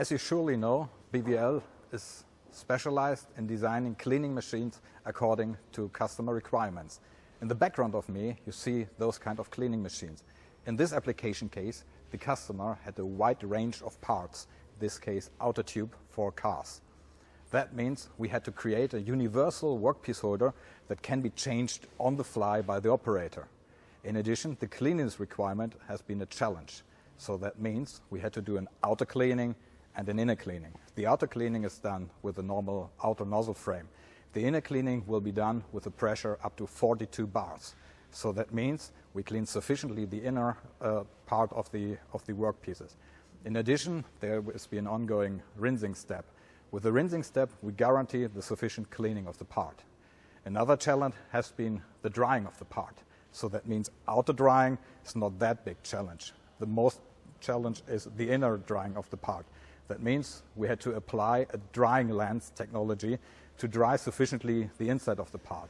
As you surely know, BvL is specialized in designing cleaning machines according to customer requirements. In the background of me, you see those kind of cleaning machines. In this application case, the customer had a wide range of parts, in this case outer tube for cars. That means we had to create a universal workpiece holder that can be changed on the fly by the operator. In addition, the cleanliness requirement has been a challenge. So that means we had to do an outer cleaning and an inner cleaning. The outer cleaning is done with a normal outer nozzle frame. The inner cleaning will be done with a pressure up to 42 bars. So that means we clean sufficiently the inner part of the workpieces. In addition, there will be an ongoing rinsing step. With the rinsing step, we guarantee the sufficient cleaning of the part. Another challenge has been the drying of the part. So that means outer drying is not that big challenge. The most challenge is the inner drying of the part. That means we had to apply a drying lens technology to dry sufficiently the inside of the part.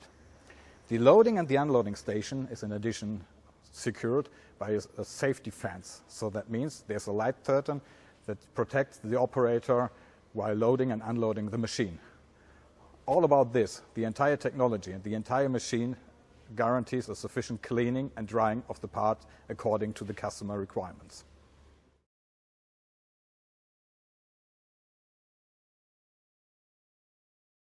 The loading and the unloading station is in addition secured by a safety fence. So that means there's a light curtain that protects the operator while loading and unloading the machine. All about this, the entire technology and the entire machine guarantees a sufficient cleaning and drying of the part according to the customer requirements.